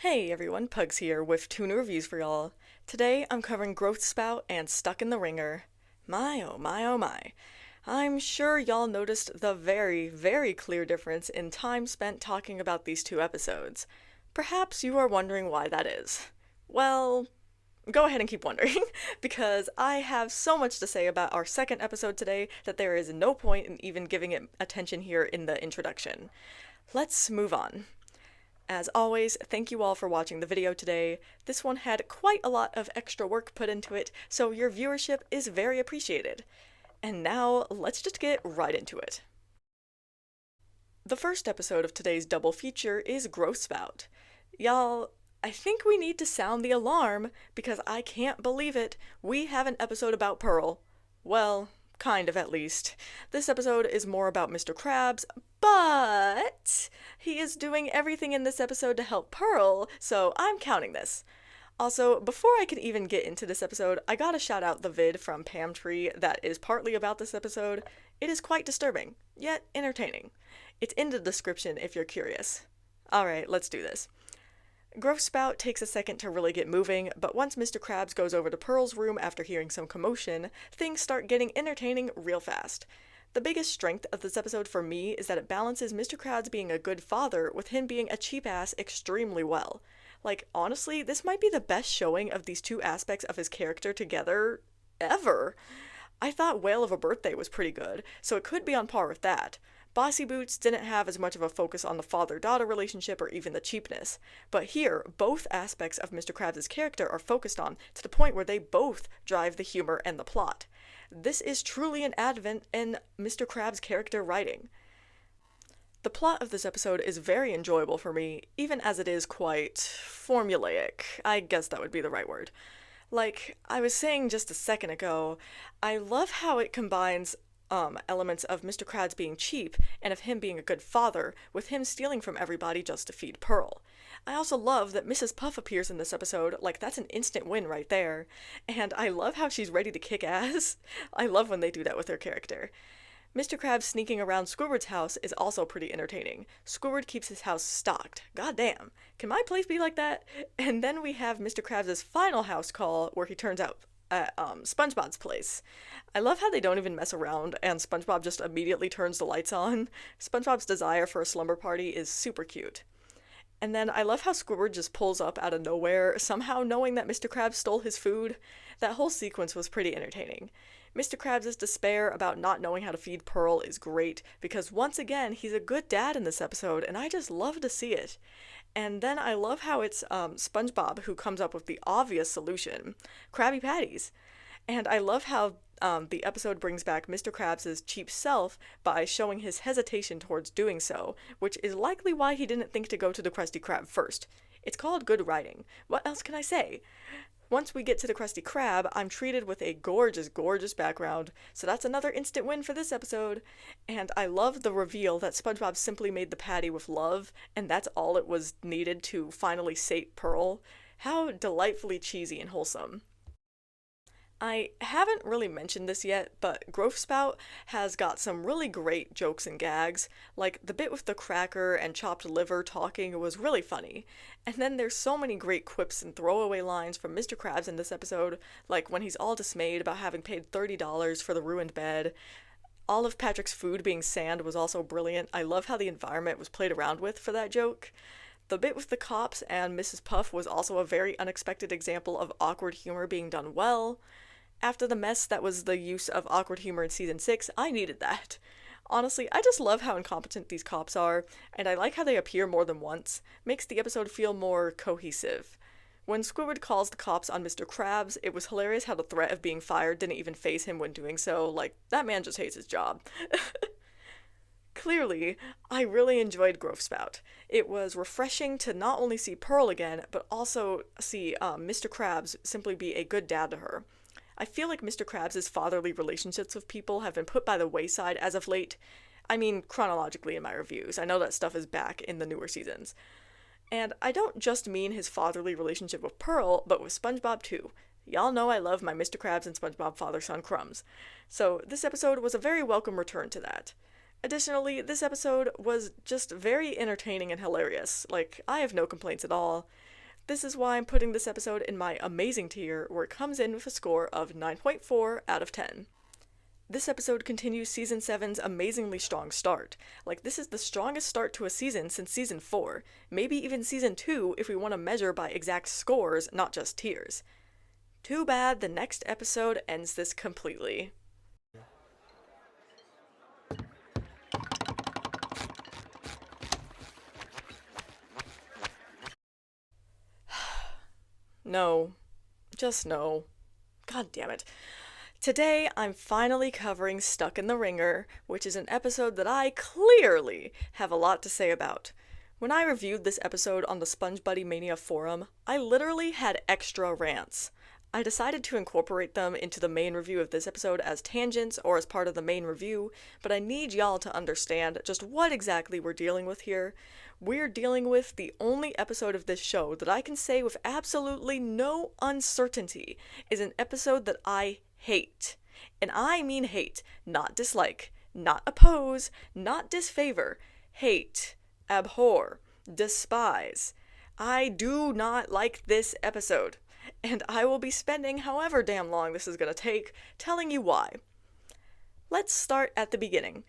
Hey everyone, Pugs here with two new reviews for y'all. Today I'm covering Growth Spout and Stuck in the Wringer. My oh my oh my. I'm sure y'all noticed the very clear difference in time spent talking about these two episodes. Perhaps you are wondering why that is. Well, go ahead and keep wondering, because I have so much to say about our second episode today that there is no point in even giving it attention here in the introduction. Let's move on. As always, thank you all for watching the video today. This one had quite a lot of extra work put into it, so your viewership is very appreciated. And now, let's just get right into it. The first episode of today's double feature is Growth Spout. Y'all, I think we need to sound the alarm, because I can't believe it, we have an episode about Pearl. Well, kind of at least. This episode is more about Mr. Krabs, but he is doing everything in this episode to help Pearl, so I'm counting this. Also, before I can even get into this episode, I gotta shout out the vid from Pam Tree that is partly about this episode. It is quite disturbing, yet entertaining. It's in the description if you're curious. Alright, let's do this. Growth Spout takes a second to really get moving, but once Mr. Krabs goes over to Pearl's room after hearing some commotion, things start getting entertaining real fast. The biggest strength of this episode for me is that it balances Mr. Krabs being a good father with him being a cheap ass extremely well. Like, honestly, this might be the best showing of these two aspects of his character together ever. I thought Whale of a Birthday was pretty good, so it could be on par with that. Bossy Boots didn't have as much of a focus on the father-daughter relationship or even the cheapness, but here, both aspects of Mr. Krabs' character are focused on to the point where they both drive the humor and the plot. This is truly an advent in Mr. Krabs' character writing. The plot of this episode is very enjoyable for me, even as it is quite formulaic. I guess that would be the right word. Like I was saying just a second ago, I love how it combines elements of Mr. Krabs being cheap and of him being a good father, with him stealing from everybody just to feed Pearl. I also love that Mrs. Puff appears in this episode, like that's an instant win right there, and I love how she's ready to kick ass. I love when they do that with her character. Mr. Krabs sneaking around Squidward's house is also pretty entertaining. Squidward keeps his house stocked. Goddamn, can my place be like that? And then we have Mr. Krabs' final house call where he turns out at SpongeBob's place. I love how they don't even mess around and SpongeBob just immediately turns the lights on. SpongeBob's desire for a slumber party is super cute. And then I love how Squidward just pulls up out of nowhere, somehow knowing that Mr. Krabs stole his food. That whole sequence was pretty entertaining. Mr. Krabs' despair about not knowing how to feed Pearl is great, because once again, he's a good dad in this episode, and I just love to see it. And then I love how it's SpongeBob who comes up with the obvious solution, Krabby Patties. And I love how the episode brings back Mr. Krabs' cheap self by showing his hesitation towards doing so, which is likely why he didn't think to go to the Krusty Krab first. It's called good writing. What else can I say? Once we get to the Krusty Krab, I'm treated with a gorgeous background, so that's another instant win for this episode. And I love the reveal that SpongeBob simply made the patty with love, and that's all it was needed to finally sate Pearl. How delightfully cheesy and wholesome. I haven't really mentioned this yet, but Growth Spout has got some really great jokes and gags. Like, the bit with the cracker and chopped liver talking was really funny. And then there's so many great quips and throwaway lines from Mr. Krabs in this episode, like when he's all dismayed about having paid $30 for the ruined bed. All of Patrick's food being sand was also brilliant. I love how the environment was played around with for that joke. The bit with the cops and Mrs. Puff was also a very unexpected example of awkward humor being done well. After the mess that was the use of awkward humor in season 6, I needed that. Honestly, I just love how incompetent these cops are, and I like how they appear more than once. Makes the episode feel more cohesive. When Squidward calls the cops on Mr. Krabs, it was hilarious how the threat of being fired didn't even faze him when doing so. Like, that man just hates his job. Clearly, I really enjoyed Growth Spout. It was refreshing to not only see Pearl again, but also see Mr. Krabs simply be a good dad to her. I feel like Mr. Krabs' fatherly relationships with people have been put by the wayside as of late. I mean, chronologically in my reviews. I know that stuff is back in the newer seasons. And I don't just mean his fatherly relationship with Pearl, but with SpongeBob too. Y'all know I love my Mr. Krabs and SpongeBob father-son crumbs. So this episode was a very welcome return to that. Additionally, this episode was just very entertaining and hilarious. Like, I have no complaints at all. This is why I'm putting this episode in my amazing tier, where it comes in with a score of 9.4 out of 10. This episode continues Season 7's amazingly strong start. Like, this is the strongest start to a season since Season 4, maybe even Season 2 if we want to measure by exact scores, not just tiers. Too bad the next episode ends this completely. No. Just no. God damn it. Today, I'm finally covering Stuck in the Wringer, which is an episode that I clearly have a lot to say about. When I reviewed this episode on the SpongeBuddy Mania forum, I literally had extra rants. I decided to incorporate them into the main review of this episode as tangents or as part of the main review, but I need y'all to understand just what exactly we're dealing with here. We're dealing with the only episode of this show that I can say with absolutely no uncertainty is an episode that I hate. And I mean hate, not dislike, not oppose, not disfavor. Hate, abhor, despise. I do not like this episode. And I will be spending however damn long this is gonna take telling you why. Let's start at the beginning.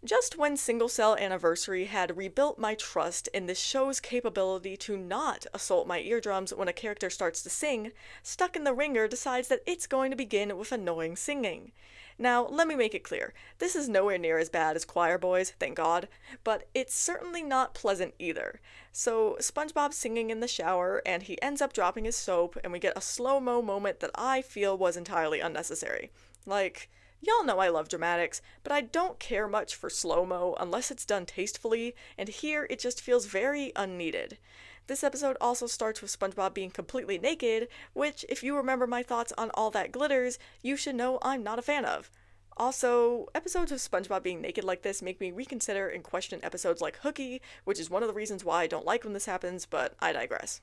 Just when Single Cell Anniversary had rebuilt my trust in this show's capability to not assault my eardrums when a character starts to sing, Stuck in the Wringer decides that it's going to begin with annoying singing. Now, let me make it clear, this is nowhere near as bad as Choir Boys, thank God, but it's certainly not pleasant either. So, SpongeBob's singing in the shower, and he ends up dropping his soap, and we get a slow-mo moment that I feel was entirely unnecessary. Like, y'all know I love dramatics, but I don't care much for slow-mo unless it's done tastefully, and here it just feels very unneeded. This episode also starts with SpongeBob being completely naked, which, if you remember my thoughts on All That Glitters, you should know I'm not a fan of. Also, episodes of SpongeBob being naked like this make me reconsider and question episodes like Hooky, which is one of the reasons why I don't like when this happens, but I digress.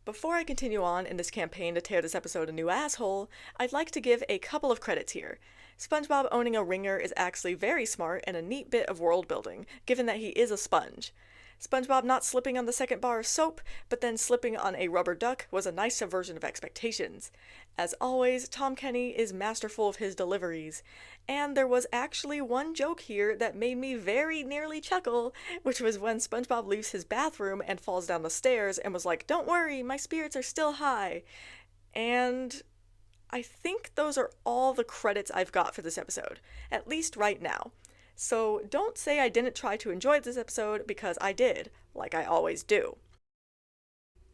Before I continue on in this campaign to tear this episode a new asshole, I'd like to give a couple of credits here. SpongeBob owning a ringer is actually very smart and a neat bit of world building, given that he is a sponge. SpongeBob not slipping on the second bar of soap, but then slipping on a rubber duck was a nice subversion of expectations. As always, Tom Kenny is masterful of his deliveries. And there was actually one joke here that made me very nearly chuckle, which was when SpongeBob leaves his bathroom and falls down the stairs and was like, "Don't worry, my spirits are still high." And I think those are all the credits I've got for this episode, at least right now. So don't say I didn't try to enjoy this episode, because I did, like I always do.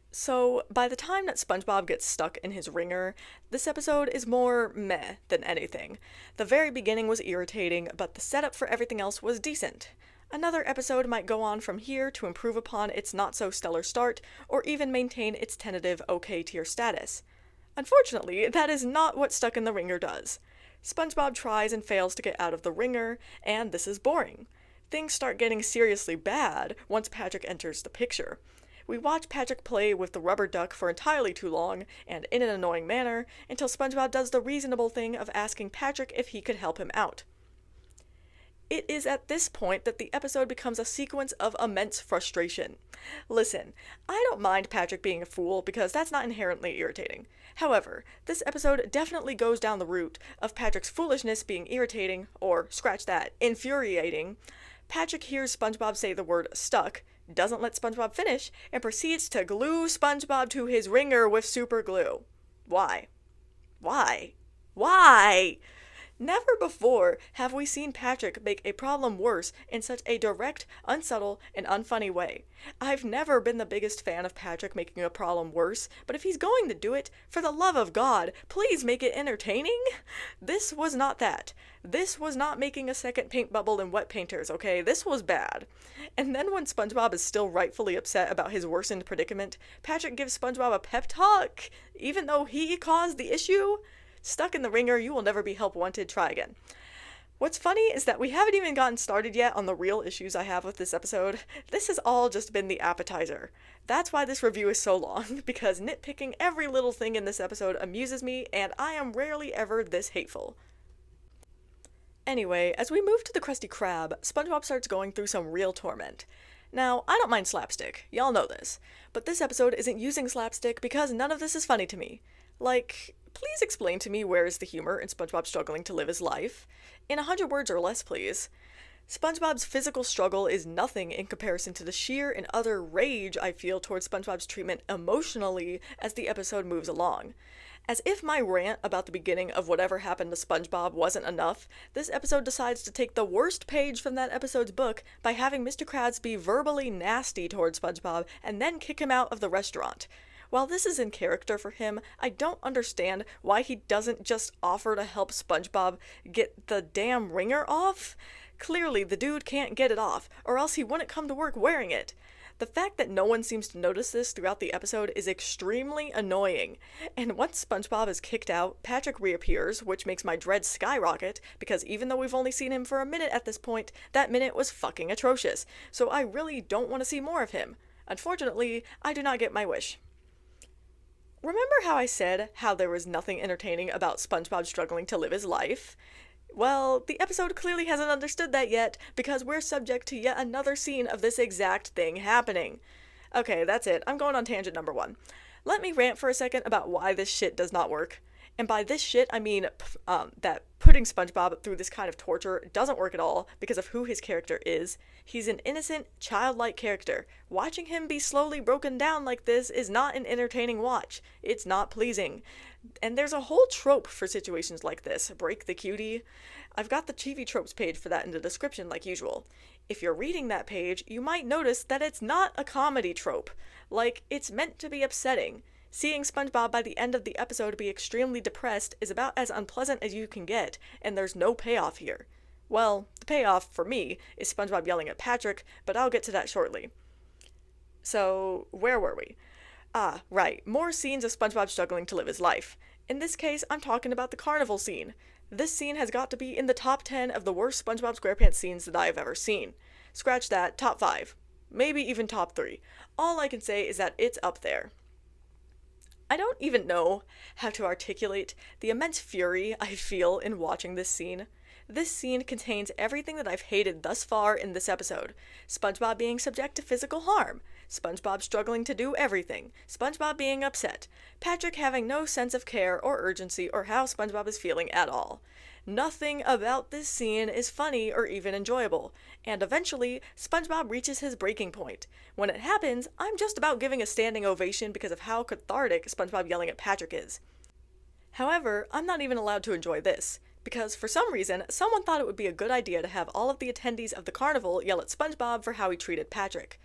So, by the time that SpongeBob gets stuck in his ringer, this episode is more meh than anything. The very beginning was irritating, but the setup for everything else was decent. Another episode might go on from here to improve upon its not-so-stellar start, or even maintain its tentative OK tier status. Unfortunately, that is not what Stuck in the Wringer does. SpongeBob tries and fails to get out of the ringer, and this is boring. Things start getting seriously bad once Patrick enters the picture. We watch Patrick play with the rubber duck for entirely too long, and in an annoying manner, until SpongeBob does the reasonable thing of asking Patrick if he could help him out. It is at this point that the episode becomes a sequence of immense frustration. Listen, I don't mind Patrick being a fool because that's not inherently irritating. However, this episode definitely goes down the route of Patrick's foolishness being irritating, or, scratch that, infuriating. Patrick hears SpongeBob say the word stuck, doesn't let SpongeBob finish, and proceeds to glue SpongeBob to his ringer with super glue. Why? Why? Why? Never before have we seen Patrick make a problem worse in such a direct, unsubtle, and unfunny way. I've never been the biggest fan of Patrick making a problem worse, but if he's going to do it, for the love of God, please make it entertaining? This was not that. This was not making a second paint bubble in wet painters, okay? This was bad. And then when SpongeBob is still rightfully upset about his worsened predicament, Patrick gives SpongeBob a pep talk, even though he caused the issue. Stuck in the Wringer, you will never be help wanted, try again. What's funny is that we haven't even gotten started yet on the real issues I have with this episode. This has all just been the appetizer. That's why this review is so long, because nitpicking every little thing in this episode amuses me, and I am rarely ever this hateful. Anyway, as we move to the Krusty Krab, SpongeBob starts going through some real torment. Now, I don't mind slapstick, y'all know this, but this episode isn't using slapstick because none of this is funny to me. Like, please explain to me where is the humor in SpongeBob struggling to live his life? In 100 words or less, please. SpongeBob's physical struggle is nothing in comparison to the sheer and utter rage I feel towards SpongeBob's treatment emotionally as the episode moves along. As if my rant about the beginning of whatever happened to SpongeBob wasn't enough, this episode decides to take the worst page from that episode's book by having Mr. Krabs be verbally nasty towards SpongeBob and then kick him out of the restaurant. While this is in character for him, I don't understand why he doesn't just offer to help SpongeBob get the damn Wringer off. Clearly, the dude can't get it off, or else he wouldn't come to work wearing it. The fact that no one seems to notice this throughout the episode is extremely annoying. And once SpongeBob is kicked out, Patrick reappears, which makes my dread skyrocket, because even though we've only seen him for a minute at this point, that minute was fucking atrocious, so I really don't want to see more of him. Unfortunately, I do not get my wish. Remember how I said how there was nothing entertaining about SpongeBob struggling to live his life? Well, the episode clearly hasn't understood that yet, because we're subject to yet another scene of this exact thing happening. Okay, that's it. I'm going on tangent number 1. Let me rant for a second about why this shit does not work. And by this shit, I mean that putting SpongeBob through this kind of torture doesn't work at all because of who his character is. He's an innocent, childlike character. Watching him be slowly broken down like this is not an entertaining watch. It's not pleasing. And there's a whole trope for situations like this, break the cutie. I've got the TV tropes page for that in the description like usual. If you're reading that page, you might notice that it's not a comedy trope. Like, it's meant to be upsetting. Seeing SpongeBob by the end of the episode be extremely depressed is about as unpleasant as you can get, and there's no payoff here. Well, the payoff, for me, is SpongeBob yelling at Patrick, but I'll get to that shortly. So, where were we? Ah, right, more scenes of SpongeBob struggling to live his life. In this case, I'm talking about the carnival scene. This scene has got to be in the top 10 of the worst SpongeBob SquarePants scenes that I have ever seen. Scratch that, top 5. Maybe even top 3. All I can say is that it's up there. I don't even know how to articulate the immense fury I feel in watching this scene. This scene contains everything that I've hated thus far in this episode. SpongeBob being subject to physical harm. SpongeBob struggling to do everything. SpongeBob being upset. Patrick having no sense of care or urgency or how SpongeBob is feeling at all. Nothing about this scene is funny or even enjoyable, and eventually, SpongeBob reaches his breaking point. When it happens, I'm just about giving a standing ovation because of how cathartic SpongeBob yelling at Patrick is. However, I'm not even allowed to enjoy this, because for some reason, someone thought it would be a good idea to have all of the attendees of the carnival yell at SpongeBob for how he treated Patrick.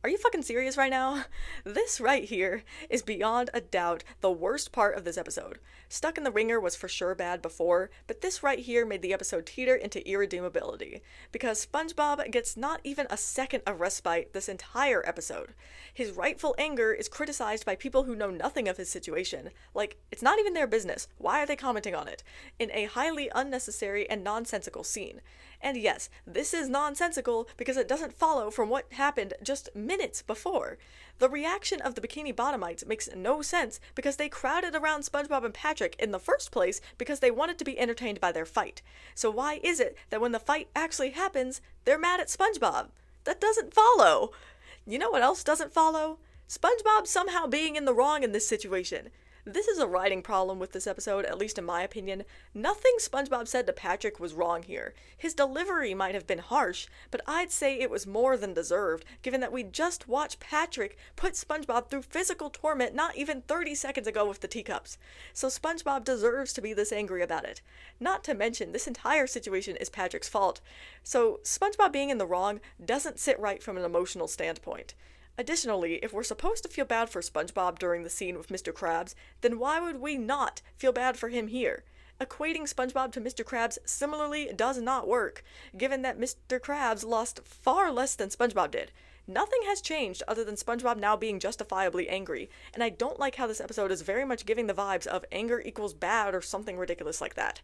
Are you fucking serious right now? This right here is beyond a doubt the worst part of this episode. Stuck in the Wringer was for sure bad before, but this right here made the episode teeter into irredeemability, because SpongeBob gets not even a second of respite this entire episode. His rightful anger is criticized by people who know nothing of his situation. Like, it's not even their business. Why are they commenting on it? In a highly unnecessary and nonsensical scene. And yes, this is nonsensical because it doesn't follow from what happened just minutes before. The reaction of the Bikini Bottomites makes no sense because they crowded around SpongeBob and Patrick in the first place because they wanted to be entertained by their fight. So why is it that when the fight actually happens, they're mad at SpongeBob? That doesn't follow. You know what else doesn't follow? SpongeBob somehow being in the wrong in this situation. This is a writing problem with this episode, at least in my opinion. Nothing SpongeBob said to Patrick was wrong here. His delivery might have been harsh, but I'd say it was more than deserved, given that we just watched Patrick put SpongeBob through physical torment not even 30 seconds ago with the teacups. So SpongeBob deserves to be this angry about it. Not to mention, this entire situation is Patrick's fault. So SpongeBob being in the wrong doesn't sit right from an emotional standpoint. Additionally, if we're supposed to feel bad for SpongeBob during the scene with Mr. Krabs, then why would we not feel bad for him here? Equating SpongeBob to Mr. Krabs similarly does not work, given that Mr. Krabs lost far less than SpongeBob did. Nothing has changed other than SpongeBob now being justifiably angry, and I don't like how this episode is very much giving the vibes of anger equals bad or something ridiculous like that.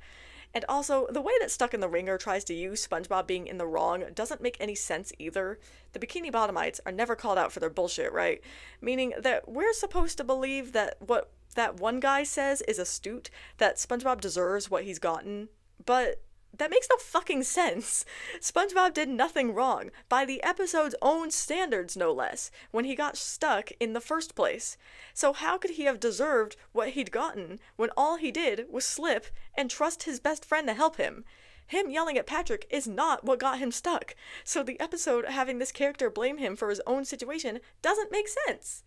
And also, the way that Stuck in the Wringer tries to use SpongeBob being in the wrong doesn't make any sense either. The Bikini Bottomites are never called out for their bullshit, right? Meaning that we're supposed to believe that what that one guy says is astute, that SpongeBob deserves what he's gotten, but That makes no fucking sense. SpongeBob did nothing wrong, by the episode's own standards no less, when he got stuck in the first place. So how could he have deserved what he'd gotten when all he did was slip and trust his best friend to help him? Him yelling at Patrick is not what got him stuck, so the episode having this character blame him for his own situation doesn't make sense.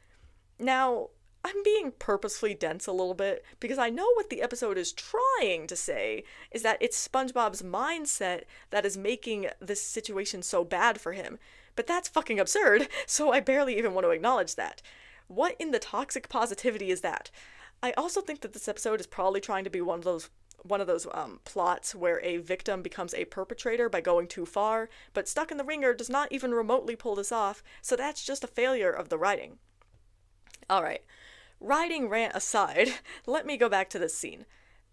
Now, I'm being purposefully dense a little bit because I know what the episode is trying to say is that it's SpongeBob's mindset that is making this situation so bad for him. But that's fucking absurd, so I barely even want to acknowledge that. What in the toxic positivity is that? I also think that this episode is probably trying to be one of those plots where a victim becomes a perpetrator by going too far, but Stuck in the Ringer does not even remotely pull this off, so that's just a failure of the writing. Alright. Writing rant aside, let me go back to this scene.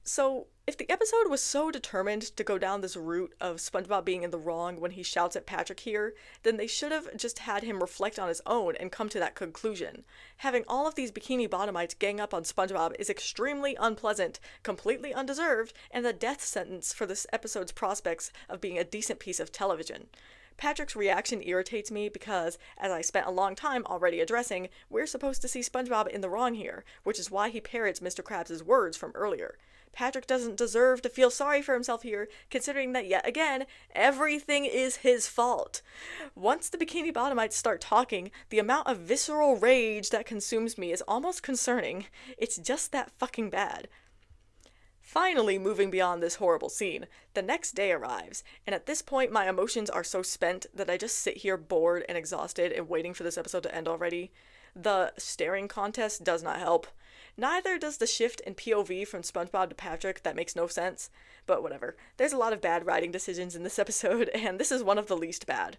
So, if the episode was so determined to go down this route of SpongeBob being in the wrong when he shouts at Patrick here, then they should have just had him reflect on his own and come to that conclusion. Having all of these Bikini Bottomites gang up on SpongeBob is extremely unpleasant, completely undeserved, and the death sentence for this episode's prospects of being a decent piece of television. Patrick's reaction irritates me because, as I spent a long time already addressing, we're supposed to see SpongeBob in the wrong here, which is why he parrots Mr. Krabs' words from earlier. Patrick doesn't deserve to feel sorry for himself here, considering that yet again, everything is his fault. Once the Bikini Bottomites start talking, the amount of visceral rage that consumes me is almost concerning. It's just that fucking bad. Finally, moving beyond this horrible scene, the next day arrives, and at this point my emotions are so spent that I just sit here bored and exhausted and waiting for this episode to end already. The staring contest does not help. Neither does the shift in POV from SpongeBob to Patrick. That makes no sense, but whatever. There's a lot of bad writing decisions in this episode, and this is one of the least bad.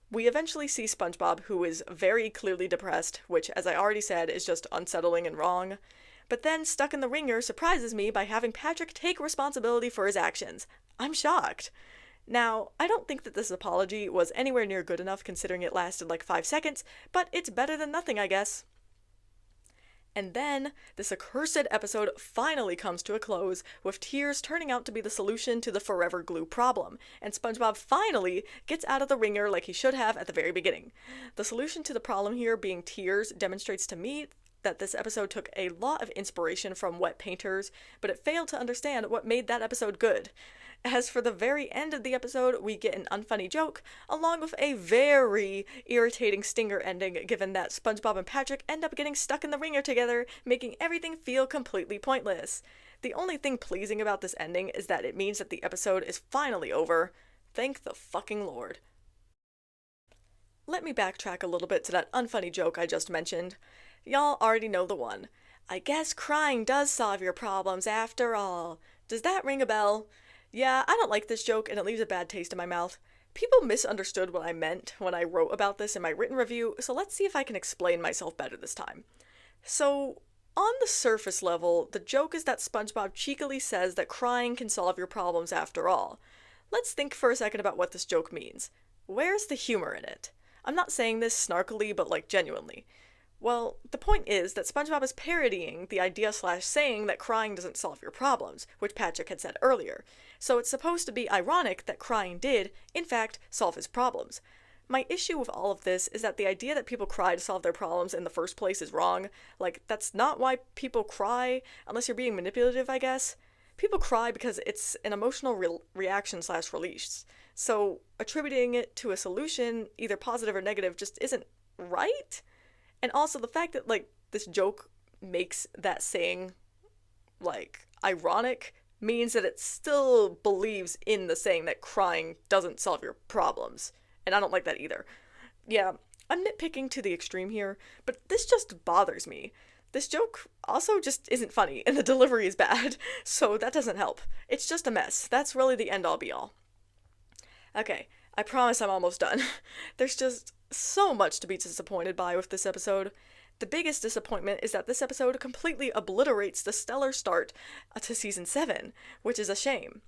We eventually see SpongeBob, who is very clearly depressed, which, as I already said, is just unsettling and wrong. But then Stuck in the Ringer surprises me by having Patrick take responsibility for his actions. I'm shocked. Now, I don't think that this apology was anywhere near good enough considering it lasted like 5 seconds, but it's better than nothing, I guess. And then, this accursed episode finally comes to a close, with tears turning out to be the solution to the forever glue problem, and SpongeBob finally gets out of the ringer like he should have at the very beginning. The solution to the problem here being tears demonstrates to me that this episode took a lot of inspiration from wet painters, but it failed to understand what made that episode good. As for the very end of the episode, we get an unfunny joke, along with a very irritating stinger ending, given that SpongeBob and Patrick end up getting stuck in the ringer together, making everything feel completely pointless. The only thing pleasing about this ending is that it means that the episode is finally over. Thank the fucking Lord. Let me backtrack a little bit to that unfunny joke I just mentioned. Y'all already know the one. I guess crying does solve your problems after all. Does that ring a bell? Yeah, I don't like this joke and it leaves a bad taste in my mouth. People misunderstood what I meant when I wrote about this in my written review, so let's see if I can explain myself better this time. So, on the surface level, the joke is that SpongeBob cheekily says that crying can solve your problems after all. Let's think for a second about what this joke means. Where's the humor in it? I'm not saying this snarkily, but like genuinely. Well, the point is that SpongeBob is parodying the idea/saying that crying doesn't solve your problems, which Patrick had said earlier. So it's supposed to be ironic that crying did, in fact, solve his problems. My issue with all of this is that the idea that people cry to solve their problems in the first place is wrong. Like, that's not why people cry, unless you're being manipulative, I guess. People cry because it's an emotional reaction/release. So attributing it to a solution, either positive or negative, just isn't right. And also the fact that, like, this joke makes that saying, like, ironic means that it still believes in the saying that crying doesn't solve your problems. And I don't like that either. Yeah, I'm nitpicking to the extreme here, but this just bothers me. This joke also just isn't funny, and the delivery is bad, so that doesn't help. It's just a mess. That's really the end-all be-all. Okay, I promise I'm almost done. There's just so much to be disappointed by with this episode. The biggest disappointment is that this episode completely obliterates the stellar start to Season 7, which is a shame.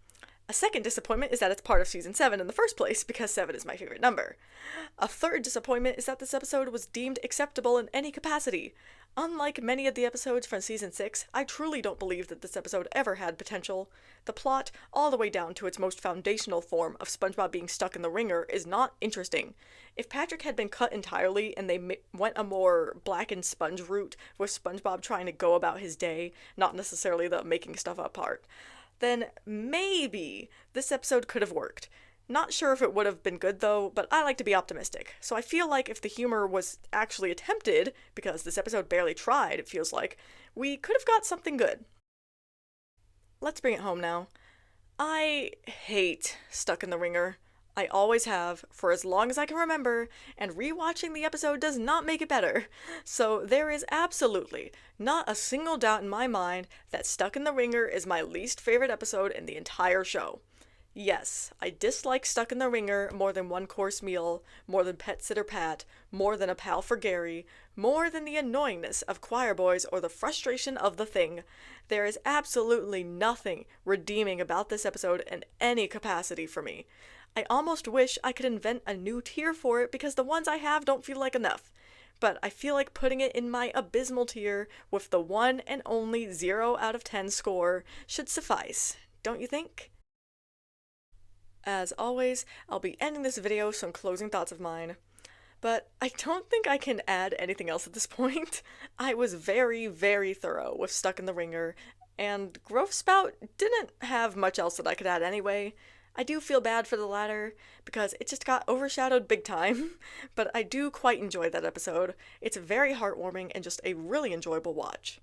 A second disappointment is that it's part of season 7 in the first place, because 7 is my favorite number. A third disappointment is that this episode was deemed acceptable in any capacity. Unlike many of the episodes from season 6, I truly don't believe that this episode ever had potential. The plot, all the way down to its most foundational form of SpongeBob being stuck in the wringer, is not interesting. If Patrick had been cut entirely and they went a more blackened sponge route with SpongeBob trying to go about his day, not necessarily the making stuff up part, then maybe this episode could have worked. Not sure if it would have been good though, but I like to be optimistic. So I feel like if the humor was actually attempted, because this episode barely tried, it feels like, we could have got something good. Let's bring it home now. I hate Stuck in the Wringer. I always have, for as long as I can remember, and rewatching the episode does not make it better. So there is absolutely not a single doubt in my mind that Stuck in the Wringer is my least favorite episode in the entire show. Yes, I dislike Stuck in the Wringer more than One Course Meal, more than Pet Sitter Pat, more than A Pal for Gary, more than the annoyingness of Choir Boys or the frustration of The Thing. There is absolutely nothing redeeming about this episode in any capacity for me. I almost wish I could invent a new tier for it because the ones I have don't feel like enough. But I feel like putting it in my abysmal tier with the one and only 0 out of 10 score should suffice, don't you think? As always, I'll be ending this video with some closing thoughts of mine. But I don't think I can add anything else at this point. I was very, very thorough with Stuck in the Wringer, and Growth Spout didn't have much else that I could add anyway. I do feel bad for the latter, because it just got overshadowed big time, but I do quite enjoy that episode. It's very heartwarming and just a really enjoyable watch.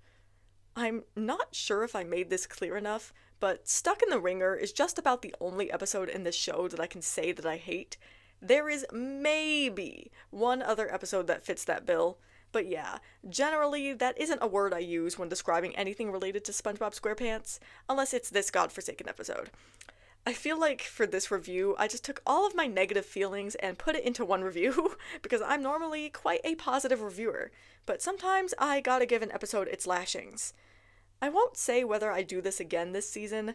I'm not sure if I made this clear enough, but Stuck in the Wringer is just about the only episode in this show that I can say that I hate. There is maybe one other episode that fits that bill, but yeah, generally that isn't a word I use when describing anything related to SpongeBob SquarePants, unless it's this godforsaken episode. I feel like for this review, I just took all of my negative feelings and put it into one review, because I'm normally quite a positive reviewer, but sometimes I gotta give an episode its lashings. I won't say whether I do this again this season,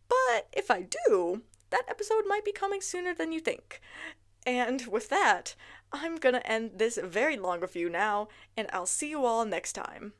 but if I do, that episode might be coming sooner than you think. And with that, I'm gonna end this very long review now, and I'll see you all next time.